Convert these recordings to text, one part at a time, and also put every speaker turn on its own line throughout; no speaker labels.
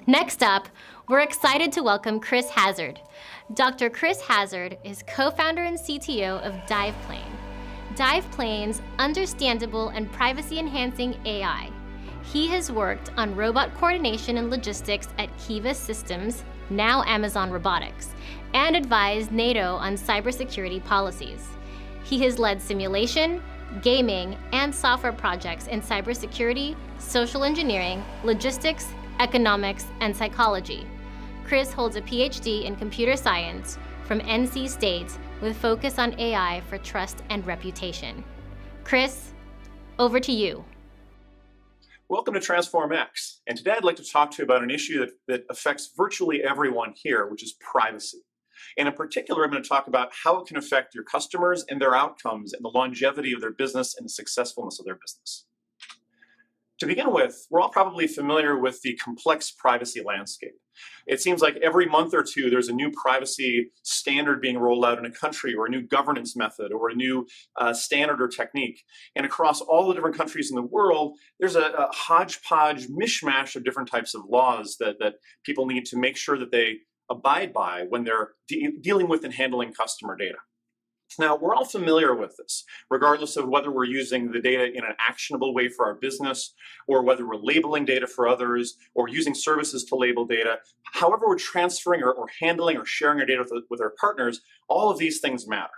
Next up, we're excited to welcome Chris Hazard. Dr. Chris Hazard is co-founder and CTO of Diveplane. Diveplane's understandable and privacy-enhancing AI. He has worked on robot coordination and logistics at Kiva Systems, now Amazon Robotics, and advised NATO on cybersecurity policies. He has led simulation, gaming, and software projects in cybersecurity, social engineering, logistics, economics, and psychology. Chris holds a PhD in computer science from NC State with focus on AI for trust and reputation. Chris, over to you.
Welcome to Transform X, and today I'd like to talk to you about an issue that affects virtually everyone here, which is privacy. And in particular, I'm going to talk about how it can affect your customers and their outcomes and the longevity of their business and the successfulness of their business. To begin with, we're all probably familiar with the complex privacy landscape. It seems like every month or two, there's a new privacy standard being rolled out in a country, or a new governance method, or a new standard or technique. And across all the different countries in the world, there's a hodgepodge mishmash of different types of laws that people need to make sure that they abide by when they're dealing with and handling customer data. Now, we're all familiar with this, regardless of whether we're using the data in an actionable way for our business, or whether we're labeling data for others, or using services to label data. However we're transferring or handling or sharing our data with our partners, all of these things matter.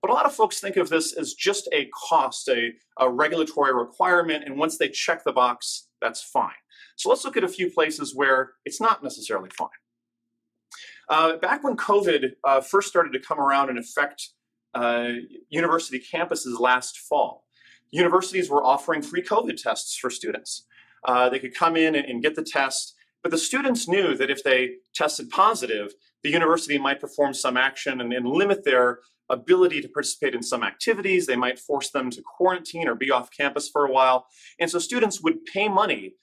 But a lot of folks think of this as just a cost, a regulatory requirement, and once they check the box, that's fine. So let's look at a few places where it's not necessarily fine. Back when COVID first started to come around and affect university campuses last fall, universities were offering free COVID tests for students. They could come in and get the test, but the students knew that if they tested positive, the university might perform some action and limit their ability to participate in some activities. They might force them to quarantine or be off campus for a while. And so students would pay money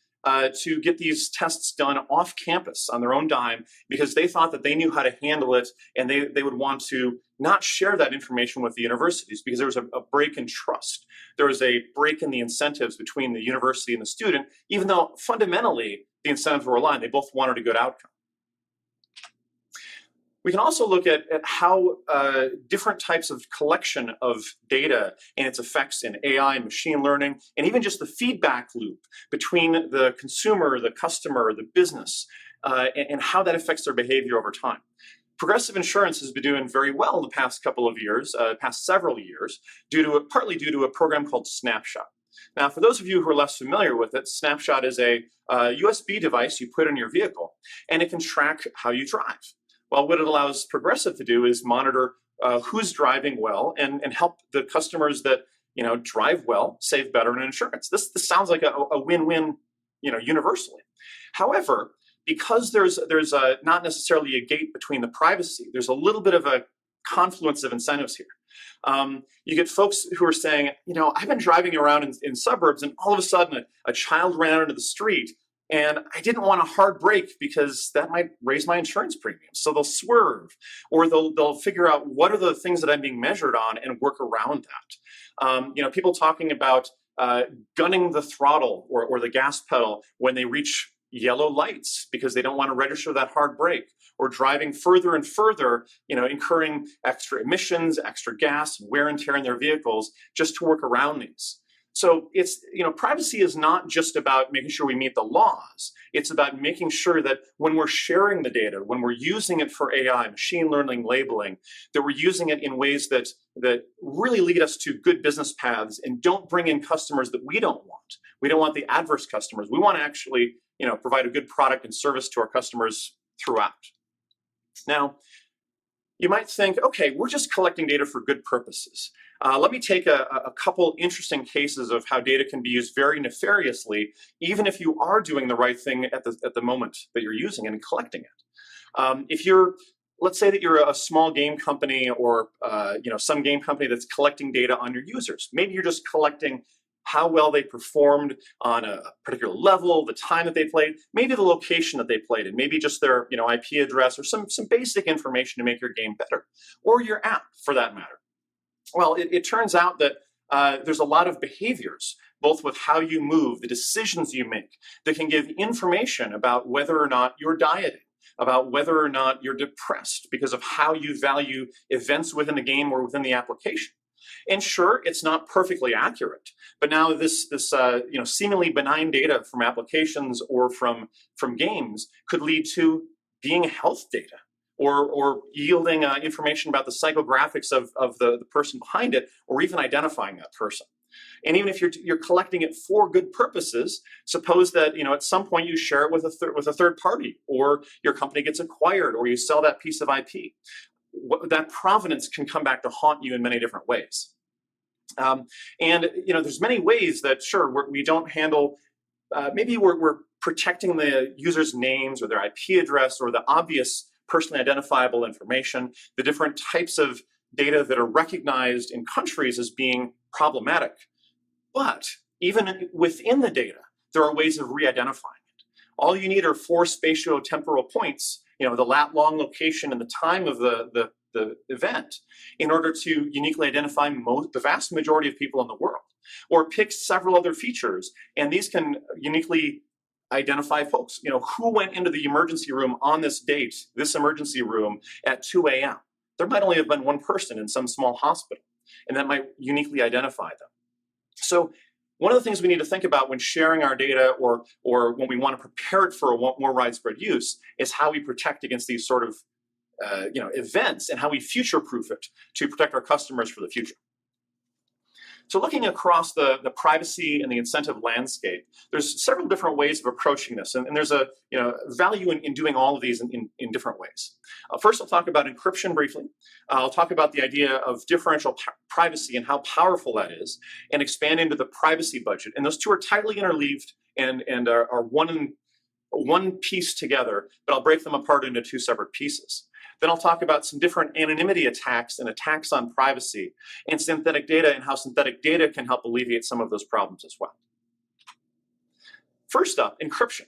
to get these tests done off campus on their own dime, because they thought that they knew how to handle it, and they would want to not share that information with the universities, because there was a break in trust. There was a break in the incentives between the university and the student, even though fundamentally the incentives were aligned. They both wanted a good outcome. We can also look at how different types of collection of data and its effects in AI and machine learning, and even just the feedback loop between the consumer, the customer, the business, and how that affects their behavior over time. Progressive Insurance has been doing very well in the past couple of years, past several years, partly due to a program called Snapshot. Now, for those of you who are less familiar with it, Snapshot is a USB device you put in your vehicle, and it can track how you drive. Well, what it allows Progressive to do is monitor who's driving well and help the customers that drive well save better in insurance. This sounds like a win-win, universally. However, because there's not necessarily a gate between the privacy, there's a little bit of a confluence of incentives here. You get folks who are saying, I've been driving around in suburbs, and all of a sudden a child ran out into the street, and I didn't want a hard brake because that might raise my insurance premium. So they'll swerve, or they'll figure out what are the things that I'm being measured on and work around that. People talking about gunning the throttle or the gas pedal when they reach yellow lights because they don't want to register that hard brake, or driving further and further, incurring extra emissions, extra gas, wear and tear in their vehicles just to work around these. So it's, privacy is not just about making sure we meet the laws. It's about making sure that when we're sharing the data, when we're using it for AI, machine learning, labeling, that we're using it in ways that really lead us to good business paths and don't bring in customers that we don't want. We don't want the adverse customers. We want to actually, provide a good product and service to our customers throughout. Now, you might think, okay, we're just collecting data for good purposes. Let me take a couple interesting cases of how data can be used very nefariously, even if you are doing the right thing at the moment that you're using it and collecting it. Let's say that you're a small game company, or some game company that's collecting data on your users. Maybe you're just collecting how well they performed on a particular level, the time that they played, maybe the location that they played in, maybe just their IP address, or some basic information to make your game better, or your app for that matter. Well, it turns out that there's a lot of behaviors both with how you move, the decisions you make, that can give information about whether or not you're dieting, about whether or not you're depressed because of how you value events within the game or within the application. And sure, it's not perfectly accurate, but now this seemingly benign data from applications or from games could lead to being health data, or yielding information about the psychographics of the person behind it, or even identifying that person. And even if you're collecting it for good purposes, suppose that at some point you share it with a third party, or your company gets acquired, or you sell that piece of IP. That provenance can come back to haunt you in many different ways. There's many ways that sure we don't handle. Maybe we're protecting the user's names or their IP address or the obvious personally identifiable information, the different types of data that are recognized in countries as being problematic. But even within the data, there are ways of re-identifying it. All you need are 4 spatio-temporal points, the lat-long location and the time of the event, in order to uniquely identify the vast majority of people in the world. Or pick several other features, and these can uniquely identify folks. Who went into the emergency room on this date, this emergency room at 2 a.m. There might only have been one person in some small hospital, and that might uniquely identify them. So one of the things we need to think about when sharing our data, or when we want to prepare it for a more widespread use, is how we protect against these sort of events, and how we future-proof it to protect our customers for the future. So looking across the privacy and the incentive landscape, there's several different ways of approaching this, and there's a value in doing all of these in different ways. First, I'll talk about encryption briefly. I'll talk about the idea of differential privacy and how powerful that is, and expand into the privacy budget. And those two are tightly interleaved and are one piece together, but I'll break them apart into 2 separate pieces. Then I'll talk about some different anonymity attacks and attacks on privacy, and synthetic data, and how synthetic data can help alleviate some of those problems as well. First up, encryption.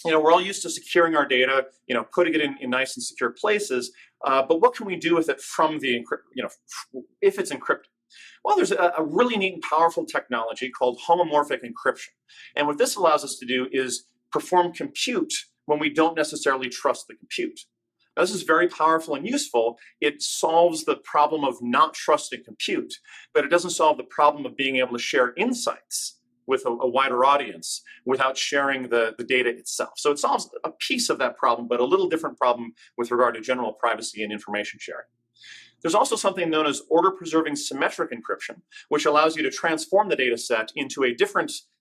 We're all used to securing our data, putting it in nice and secure places, but what can we do with it from the if it's encrypted? Well, there's a really neat and powerful technology called homomorphic encryption. And what this allows us to do is perform compute when we don't necessarily trust the compute. Now, this is very powerful and useful. It solves the problem of not trusting compute, but it doesn't solve the problem of being able to share insights with a wider audience without sharing the data itself. So it solves a piece of that problem, but a little different problem with regard to general privacy and information sharing. There's also something known as order-preserving symmetric encryption, which allows you to transform the data set into a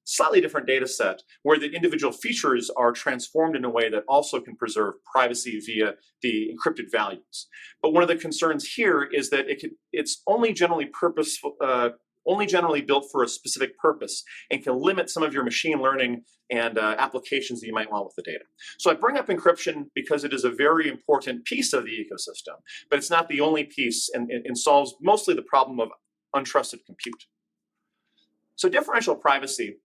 slightly different data set, where the individual features are transformed in a way that also can preserve privacy via the encrypted values. But one of the concerns here is that it's only generally built for a specific purpose, and can limit some of your machine learning and applications that you might want with the data. So I bring up encryption because it is a very important piece of the ecosystem, but it's not the only piece, and solves mostly the problem of untrusted compute. So differential privacy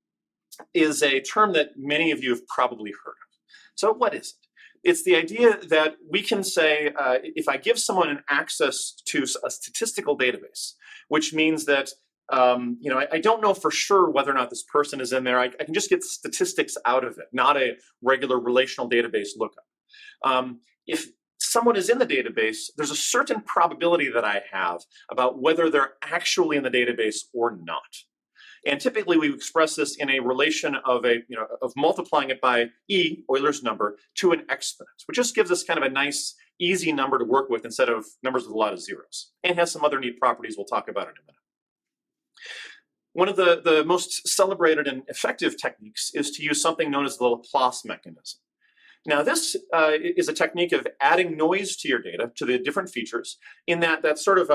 is a term that many of you have probably heard of. So what is it? It's the idea that we can say, if I give someone an access to a statistical database, which means that I don't know for sure whether or not this person is in there. I can just get statistics out of it, not a regular relational database lookup. If someone is in the database, there's a certain probability that I have about whether they're actually in the database or not. And typically we express this in a relation of multiplying it by E, Euler's number, to an exponent, which just gives us kind of a nice, easy number to work with instead of numbers with a lot of zeros, and has some other neat properties we'll talk about in a minute. One of the most celebrated and effective techniques is to use something known as the Laplace mechanism. Now, this is a technique of adding noise to your data, to the different features, in that sort of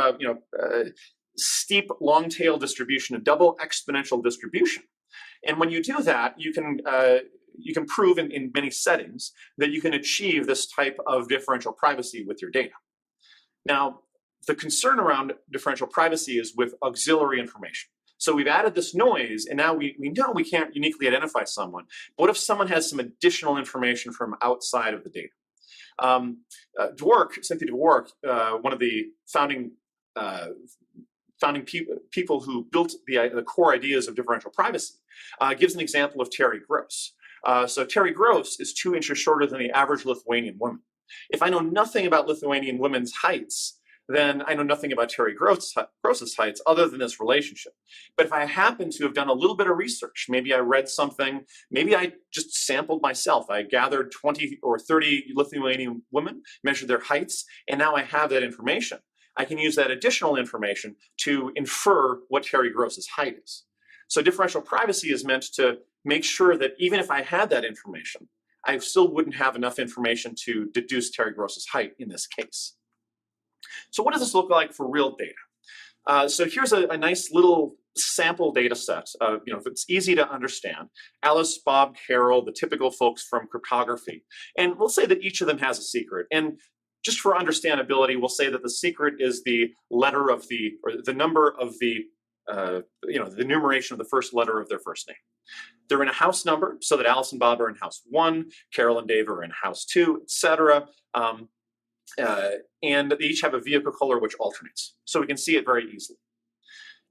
steep long tail distribution, a double exponential distribution. And when you do that, you can prove in many settings that you can achieve this type of differential privacy with your data. Now, the concern around differential privacy is with auxiliary information. So we've added this noise, and now we know we can't uniquely identify someone. But what if someone has some additional information from outside of the data? Cynthia Dwork, one of the founding founding people who built the core ideas of differential privacy, gives an example of Terry Gross. So Terry Gross is 2 inches shorter than the average Lithuanian woman. If I know nothing about Lithuanian women's heights, then I know nothing about Terry Gross's heights other than this relationship. But if I happen to have done a little bit of research, maybe I read something, maybe I just sampled myself, I gathered 20 or 30 Lithuanian women, measured their heights, and now I have that information. I can use that additional information to infer what Terry Gross's height is. So differential privacy is meant to make sure that even if I had that information, I still wouldn't have enough information to deduce Terry Gross's height in this case. So what does this look like for real data? So here's a nice little sample data set. It's easy to understand. Alice, Bob, Carol, the typical folks from cryptography. And we'll say that each of them has a secret. And just for understandability, we'll say that the secret is the letter of or the number of the numeration of the first letter of their first name. They're in a house number, so that Alice and Bob are in house 1, Carol and Dave are in house 2, etc. And they each have a vehicle color which alternates. So we can see it very easily.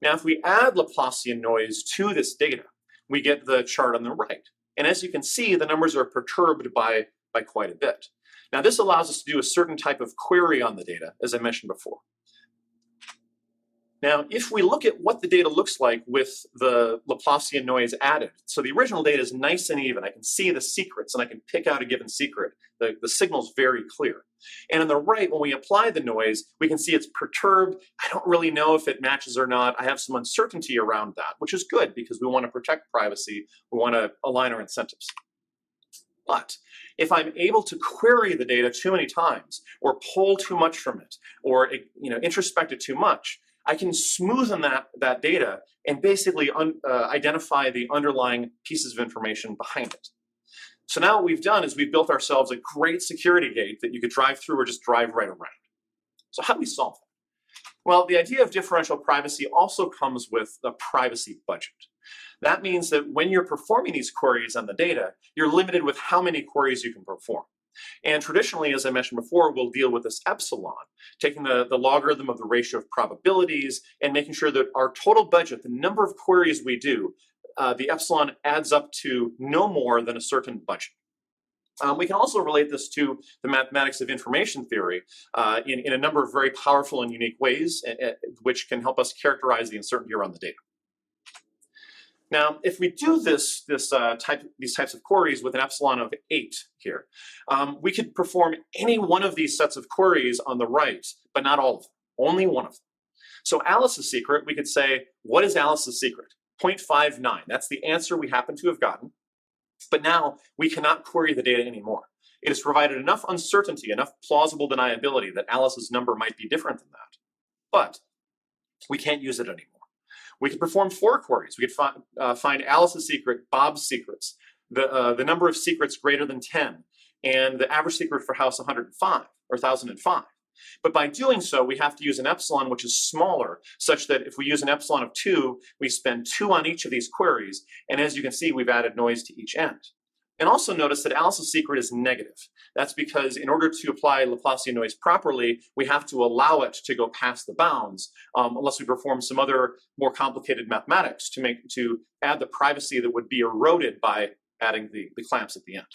Now, if we add Laplacian noise to this data, we get the chart on the right. And as you can see, the numbers are perturbed by quite a bit. Now, this allows us to do a certain type of query on the data, as I mentioned before. Now, if we look at what the data looks like with the Laplacian noise added, so the original data is nice and even. I can see the secrets and I can pick out a given secret. The signal's very clear. And on the right, when we apply the noise, we can see it's perturbed. I don't really know if it matches or not. I have some uncertainty around that, which is good because we want to protect privacy. We want to align our incentives. But if I'm able to query the data too many times or pull too much from it or introspect it too much, I can smoothen that data and basically identify the underlying pieces of information behind it. So now what we've done is we've built ourselves a great security gate that you could drive through or just drive right around. So how do we solve that? Well, the idea of differential privacy also comes with a privacy budget. That means that when you're performing these queries on the data, you're limited with how many queries you can perform. And traditionally, as I mentioned before, we'll deal with this epsilon, taking the logarithm of the ratio of probabilities and making sure that our total budget, the number of queries we do, the epsilon adds up to no more than a certain budget. We can also relate this to the mathematics of information theory in a number of very powerful and unique ways, which can help us characterize the uncertainty around the data. Now, if we do these types of queries with an epsilon of 8 here, we could perform any one of these sets of queries on the right, but not all of them, only one of them. So Alice's secret, we could say, what is Alice's secret? 0.59, that's the answer we happen to have gotten. But now we cannot query the data anymore. It has provided enough uncertainty, enough plausible deniability that Alice's number might be different than that. But we can't use it anymore. We could perform 4 queries. We could find Alice's secret, Bob's secrets, the number of secrets greater than 10, and the average secret for house 105 or 1005. But by doing so, we have to use an epsilon which is smaller, such that if we use an epsilon of 2, we spend 2 on each of these queries. And as you can see, we've added noise to each end. And also notice that Alice's secret is negative. That's because in order to apply Laplacian noise properly, we have to allow it to go past the bounds, unless we perform some other more complicated mathematics to add the privacy that would be eroded by adding the clamps at the end.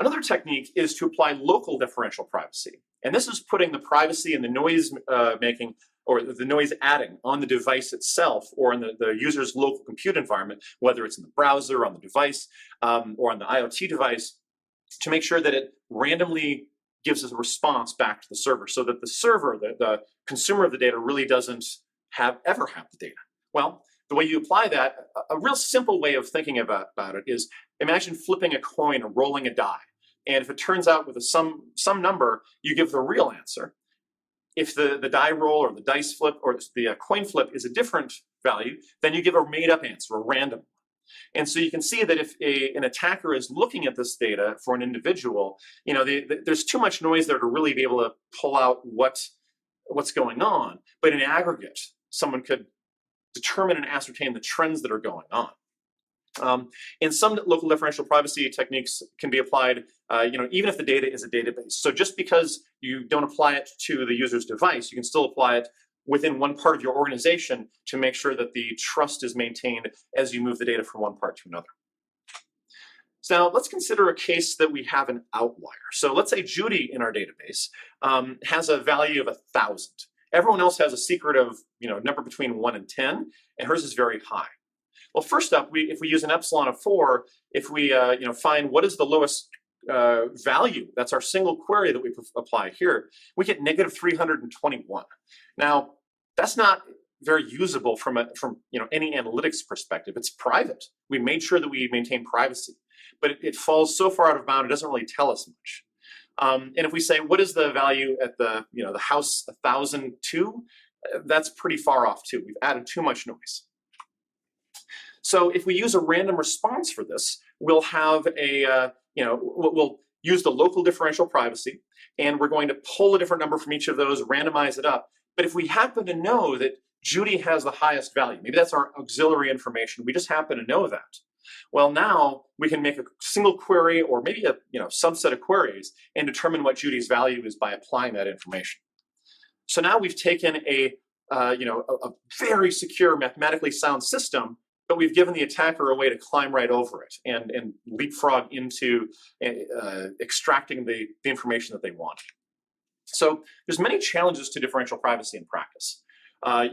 Another technique is to apply local differential privacy. And this is putting the privacy and the noise making or the noise adding on the device itself or in the user's local compute environment, whether it's in the browser, on the device, or on the IoT device, to make sure that it randomly gives us a response back to the server so that the server, the consumer of the data, really doesn't ever have the data. Well, the way you apply that, a real simple way of thinking about it is imagine flipping a coin or rolling a die. And if it turns out with some number, you give the real answer. If the die roll or the dice flip or the coin flip is a different value, then you give a made-up answer, a random one. And so you can see that if an attacker is looking at this data for an individual, there's too much noise there to really be able to pull out what's going on. But in aggregate, someone could determine and ascertain the trends that are going on. And some local differential privacy techniques can be applied, even if the data is a database. So just because you don't apply it to the user's device, you can still apply it within one part of your organization to make sure that the trust is maintained as you move the data from one part to another. So now let's consider a case that we have an outlier. So let's say Judy in our database has a value of 1,000. Everyone else has a secret of number between 1 and 10, and hers is very high. Well, first up, if we use an epsilon of 4, if we find what is the lowest value, that's our single query that we apply here, we get negative 321. Now, that's not very usable from any analytics perspective. It's private. We made sure that we maintain privacy, but it falls so far out of bound, it doesn't really tell us much. And if we say, what is the value at the house 1,002? That's pretty far off too. We've added too much noise. So if we use a random response for this, we'll have we'll use the local differential privacy, and we're going to pull a different number from each of those, randomize it up. But if we happen to know that Judy has the highest value, maybe that's our auxiliary information, we just happen to know that. Well, now we can make a single query or maybe a subset of queries and determine what Judy's value is by applying that information. So now we've taken a very secure, mathematically sound system, but we've given the attacker a way to climb right over it and leapfrog into extracting the information that they want. So there's many challenges to differential privacy in practice.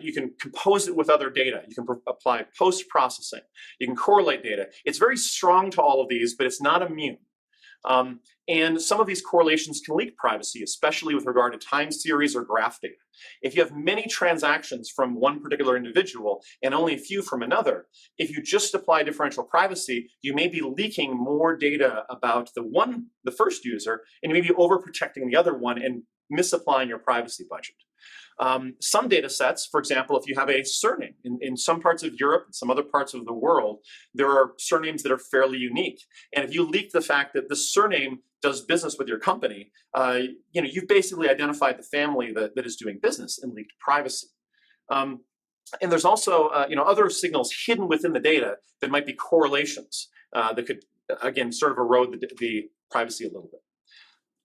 You can compose it with other data. You can apply post-processing. You can correlate data. It's very strong to all of these, but it's not immune. And some of these correlations can leak privacy, especially with regard to time series or graph data. If you have many transactions from one particular individual and only a few from another, if you just apply differential privacy, you may be leaking more data about the first user, and you may be overprotecting the other one and misapplying your privacy budget. Some data sets, for example, if you have a surname, in some parts of Europe and some other parts of the world, there are surnames that are fairly unique. And if you leak the fact that the surname does business with your company, you've basically identified the family that is doing business and leaked privacy. And there's also other signals hidden within the data that might be correlations that could, again, sort of erode the privacy a little bit.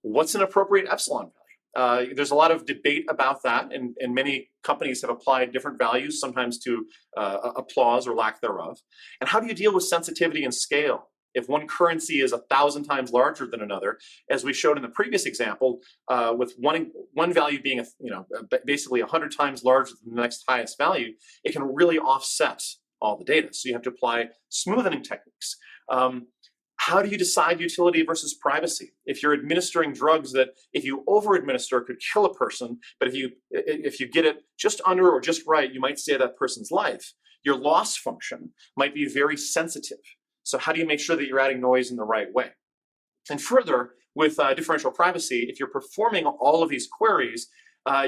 What's an appropriate epsilon value? There's a lot of debate about that, and many companies have applied different values, sometimes to applause or lack thereof. And how do you deal with sensitivity and scale? If one currency is 1,000 times larger than another, as we showed in the previous example, with one value being basically 100 times larger than the next highest value, it can really offset all the data. So you have to apply smoothing techniques. How do you decide utility versus privacy? If you're administering drugs that, if you over-administer, could kill a person, but if you get it just under or just right, you might save that person's life. Your loss function might be very sensitive. So how do you make sure that you're adding noise in the right way? And further, with differential privacy, if you're performing all of these queries,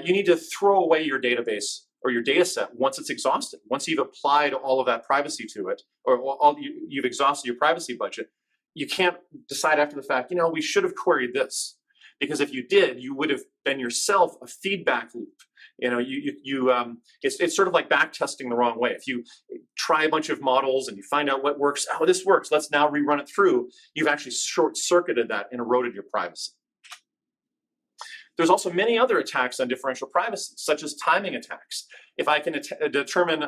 you need to throw away your database or your data set once it's exhausted. Once you've applied all of that privacy to it, or you've exhausted your privacy budget, you can't decide after the fact, we should have queried this. Because if you did, you would have been yourself a feedback loop. It's sort of like back testing the wrong way. If you try a bunch of models and you find out what works, oh, this works, let's now rerun it through, you've actually short-circuited that and eroded your privacy. There's also many other attacks on differential privacy, such as timing attacks. If I can determine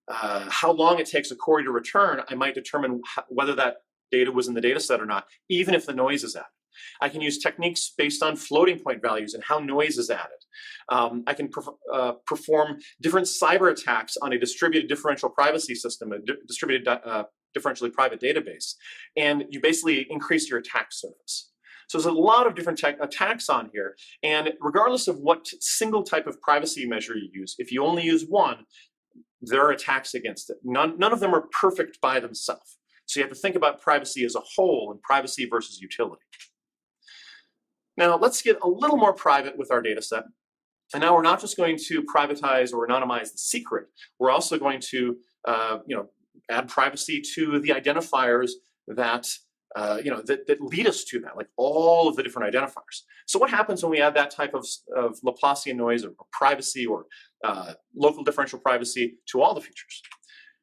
how long it takes a query to return, I might determine whether that data was in the data set or not, even if the noise is added. I can use techniques based on floating point values and how noise is added. I can perform different cyber attacks on a distributed differential privacy system, a distributed differentially private database, and you basically increase your attack surface. So there's a lot of different attacks on here, and regardless of what single type of privacy measure you use, if you only use one, there are attacks against it. None of them are perfect by themselves. So you have to think about privacy as a whole and privacy versus utility. Now let's get a little more private with our data set. And now we're not just going to privatize or anonymize the secret. We're also going to add privacy to the identifiers that that lead us to that, like all of the different identifiers. So what happens when we add that type of Laplacian noise or privacy or local differential privacy to all the features?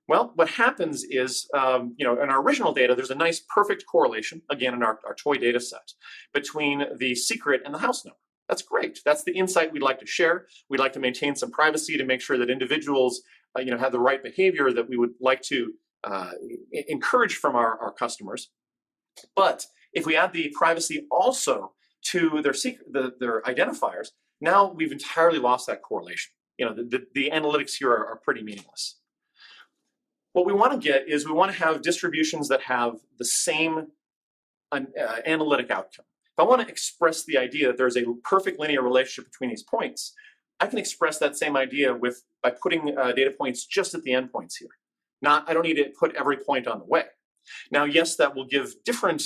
Well, what happens is, in our original data, there's a nice perfect correlation, again, in our toy data set, between the secret and the house number. That's great. That's the insight we'd like to share. We'd like to maintain some privacy to make sure that individuals have the right behavior that we would like to encourage from our customers. But if we add the privacy also to their identifiers, now we've entirely lost that correlation. The analytics here are pretty meaningless. What we want to get is we want to have distributions that have the same analytic outcome. If I want to express the idea that there's a perfect linear relationship between these points, I can express that same idea by putting data points just at the endpoints here. I don't need to put every point on the way. Now, yes, that will give different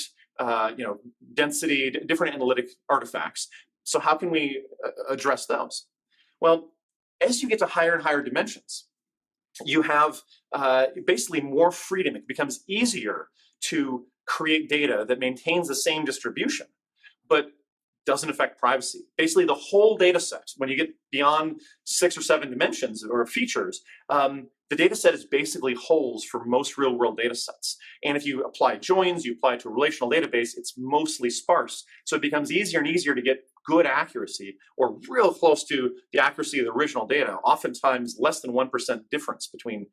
density, different analytic artifacts. So how can we address those? Well, as you get to higher and higher dimensions, you have basically more freedom. It becomes easier to create data that maintains the same distribution, but doesn't affect privacy. Basically, the whole data set, when you get beyond 6 or 7 dimensions or features, the data set is basically wholes for most real-world data sets. And if you apply joins, you apply it to a relational database, it's mostly sparse. So it becomes easier and easier to get good accuracy or real close to the accuracy of the original data, oftentimes less than 1% difference between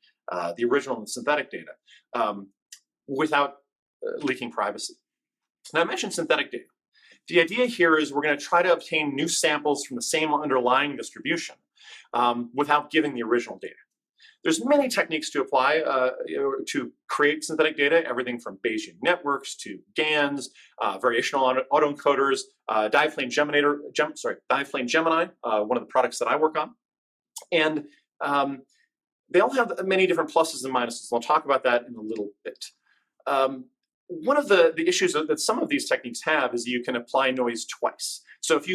the original and synthetic data without leaking privacy. Now, I mentioned synthetic data. The idea here is we're going to try to obtain new samples from the same underlying distribution without giving the original data. There's many techniques to apply to create synthetic data, everything from Bayesian networks to GANs, variational autoencoders, Diveplane Gemini, one of the products that I work on. And they all have many different pluses and minuses, and I'll talk about that in a little bit. One of the issues that some of these techniques have is you can apply noise twice. So if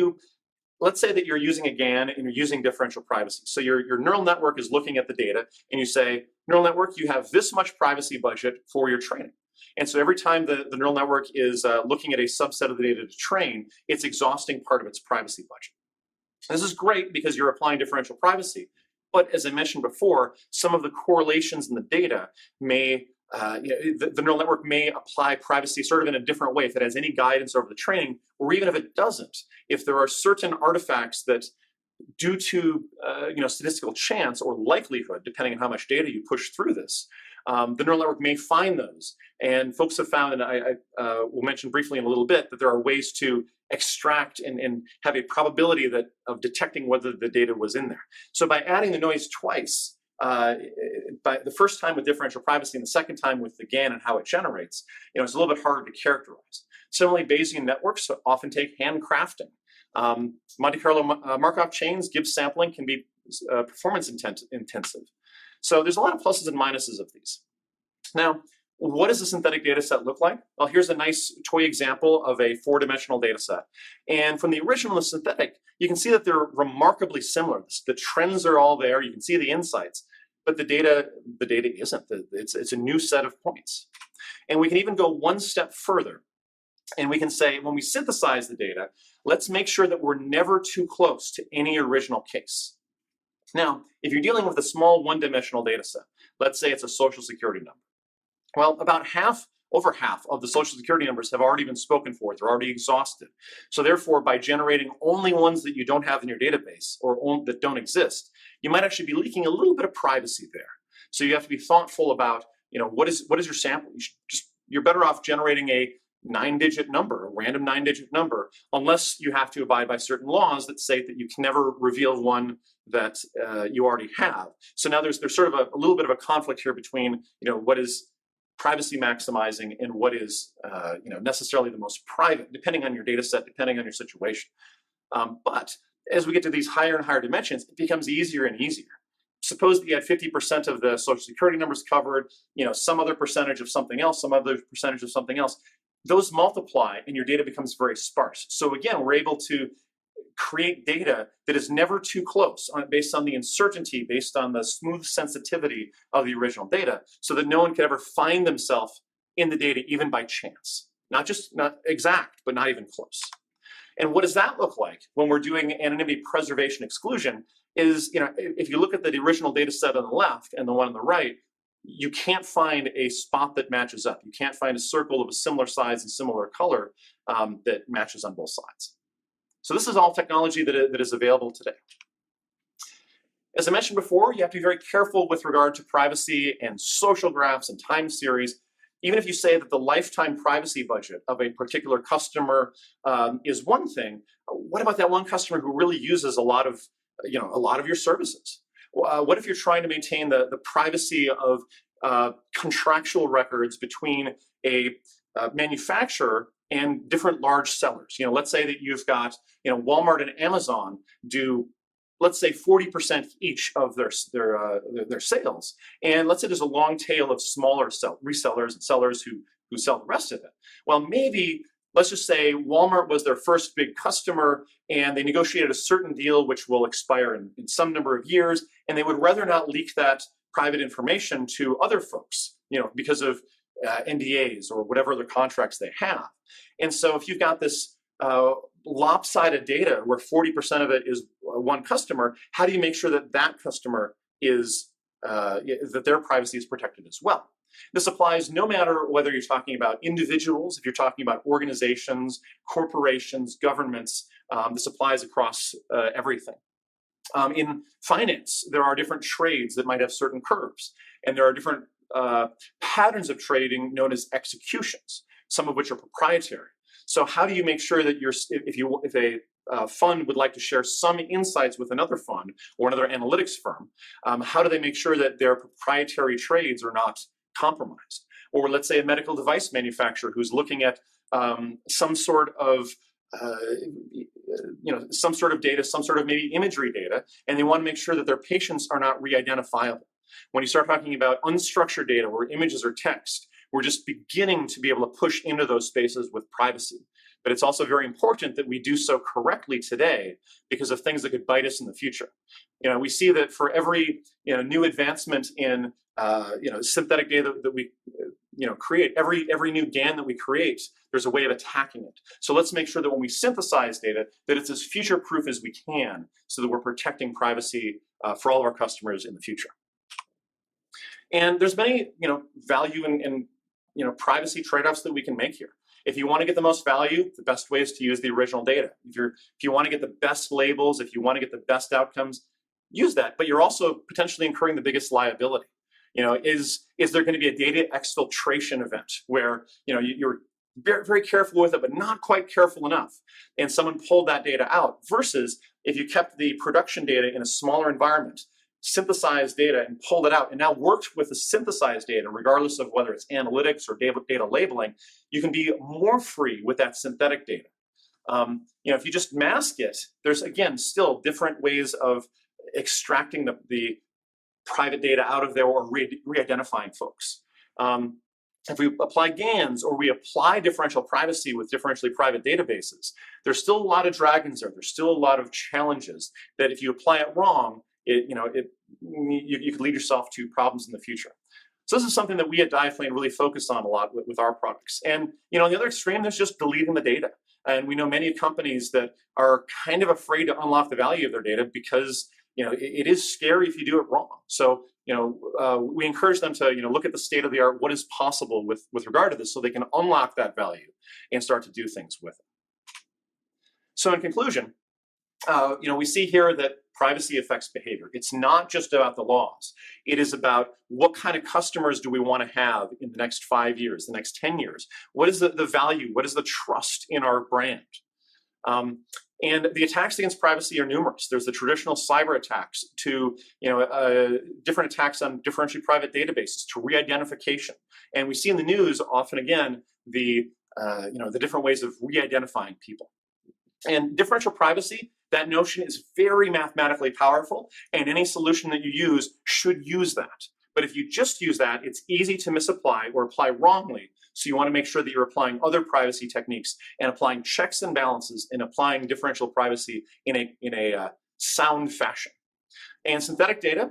let's say that you're using a GAN and you're using differential privacy. So your neural network is looking at the data and you say, neural network, you have this much privacy budget for your training. And so every time the neural network is looking at a subset of the data to train, it's exhausting part of its privacy budget. This is great because you're applying differential privacy. But as I mentioned before, some of the correlations in the data may the neural network may apply privacy sort of in a different way if it has any guidance over the training, or even if it doesn't. If there are certain artifacts that, due to statistical chance or likelihood, depending on how much data you push through this, the neural network may find those. And folks have found, and I will mention briefly in a little bit, that there are ways to extract and have a probability of detecting whether the data was in there. So by adding the noise twice, by the first time with differential privacy and the second time with the GAN and how it generates, it's a little bit harder to characterize. Similarly, Bayesian networks often take handcrafting. Monte Carlo Markov chains, Gibbs sampling can be performance intensive. So there's a lot of pluses and minuses of these. Now, what does a synthetic data set look like? Well, here's a nice toy example of a 4-dimensional data set. And from the original and synthetic, you can see that they're remarkably similar. The trends are all there. You can see the insights, but the data isn't. It's a new set of points. And we can even go one step further. And we can say, when we synthesize the data, let's make sure that we're never too close to any original case. Now, if you're dealing with a small 1-dimensional data set, let's say it's a social security number. Well, over half of the social security numbers have already been spoken for. They're already exhausted. So therefore, by generating only ones that you don't have in your database or that don't exist, you might actually be leaking a little bit of privacy there. So you have to be thoughtful about, what is your sample? You're better off generating a 9-digit number, a random 9-digit number, unless you have to abide by certain laws that say that you can never reveal one that you already have. So now there's sort of a little bit of a conflict here between, what is privacy maximizing and what is necessarily the most private, depending on your data set, depending on your situation. But as we get to these higher and higher dimensions, it becomes easier and easier. Suppose that you had 50% of the social security numbers covered, some other percentage of something else, some other percentage of something else. Those multiply and your data becomes very sparse. So again, we're able to create data that is never too close based on the uncertainty, based on the smooth sensitivity of the original data, so that no one can ever find themselves in the data even by chance. Not exact, but not even close. And what does that look like when we're doing anonymity preservation exclusion is, if you look at the original data set on the left and the one on the right, you can't find a spot that matches up. You can't find a circle of a similar size and similar color that matches on both sides. So this is all technology that is available today. As I mentioned before, you have to be very careful with regard to privacy and social graphs and time series. Even if you say that the lifetime privacy budget of a particular customer is one thing, what about that one customer who really uses a lot of your services? What if you're trying to maintain the privacy of contractual records between a manufacturer and different large sellers? Let's say that you've got Walmart and Amazon do, let's say, 40% each of their sales, and let's say there's a long tail of smaller resellers and sellers who sell the rest of it. Well, maybe let's just say Walmart was their first big customer, and they negotiated a certain deal which will expire in some number of years, and they would rather not leak that private information to other folks, because of NDAs or whatever other contracts they have. And so if you've got this lopsided data where 40% of it is one customer, how do you make sure that that customer is, that their privacy is protected as well? This applies no matter whether you're talking about individuals, if you're talking about organizations, corporations, governments. This applies across everything. In finance, there are different trades that might have certain curves, and there are different patterns of trading known as executions, some of which are proprietary. So how do you make sure that if a fund would like to share some insights with another fund or another analytics firm, how do they make sure that their proprietary trades are not compromised? Or let's say a medical device manufacturer who's looking at some sort of data, some sort of maybe imagery data, and they want to make sure that their patients are not re-identifiable. When you start talking about unstructured data or images or text, we're just beginning to be able to push into those spaces with privacy. But it's also very important that we do so correctly today because of things that could bite us in the future. We see that for every new advancement in synthetic data that we create, every new GAN that we create, there's a way of attacking it. So let's make sure that when we synthesize data, that it's as future-proof as we can, so that we're protecting privacy for all of our customers in the future. And there's many value and privacy trade-offs that we can make here. If you want to get the most value, the best way is to use the original data. If you want to get the best labels, if you want to get the best outcomes, use that. But you're also potentially incurring the biggest liability. Is there going to be a data exfiltration event where you're very, very careful with it, but not quite careful enough, and someone pulled that data out? Versus if you kept the production data in a smaller environment, synthesized data and pulled it out, and now worked with the synthesized data, regardless of whether it's analytics or data labeling, you can be more free with that synthetic data. If you just mask it, there's again still different ways of extracting the private data out of there or re-identifying folks. If we apply GANs or we apply differential privacy with differentially private databases, there's still a lot of dragons there. There's still a lot of challenges that if you apply it wrong, you could lead yourself to problems in the future. So this is something that we at Diveplane really focus on a lot with our products. And on the other extreme, there's just deleting the data. And we know many companies that are kind of afraid to unlock the value of their data because it is scary if you do it wrong. So we encourage them to look at the state of the art, what is possible with regard to this, so they can unlock that value and start to do things with it. So in conclusion, we see here that privacy affects behavior. It's not just about the laws. It is about what kind of customers do we want to have in the next 5 years, the next 10 years? What is the value? What is the trust in our brand? And the attacks against privacy are numerous. There's the traditional cyber attacks to different attacks on differentially private databases, to re-identification. And we see in the news often again the different ways of re-identifying people. And differential privacy, that notion is very mathematically powerful, and any solution that you use should use that. But if you just use that, it's easy to misapply or apply wrongly. So you want to make sure that you're applying other privacy techniques and applying checks and balances and applying differential privacy in a sound fashion. And synthetic data,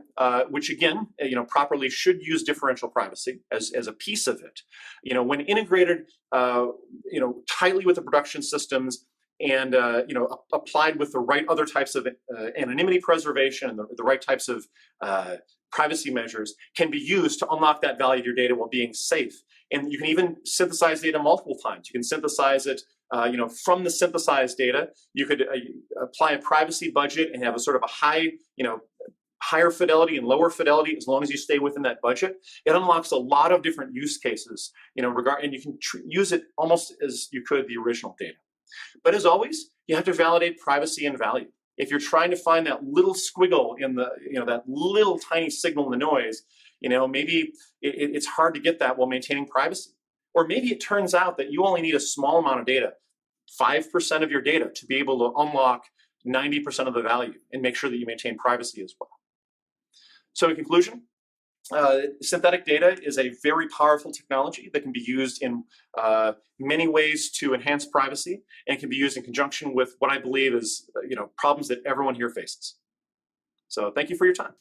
which again, properly should use differential privacy as a piece of it. When integrated, tightly with the production systems, and applied with the right other types of anonymity preservation and the right types of privacy measures, can be used to unlock that value of your data while being safe. And you can even synthesize data multiple times. You can synthesize it from the synthesized data, you could apply a privacy budget and have a sort of a higher fidelity and lower fidelity as long as you stay within that budget. It unlocks a lot of different use cases, and you can use it almost as you could the original data. But as always, you have to validate privacy and value. If you're trying to find that little squiggle in the, that little tiny signal in the noise, maybe it's hard to get that while maintaining privacy. Or maybe it turns out that you only need a small amount of data, 5% of your data, to be able to unlock 90% of the value and make sure that you maintain privacy as well. So in conclusion, synthetic data is a very powerful technology that can be used in many ways to enhance privacy, and can be used in conjunction with what I believe is problems that everyone here faces. So thank you for your time.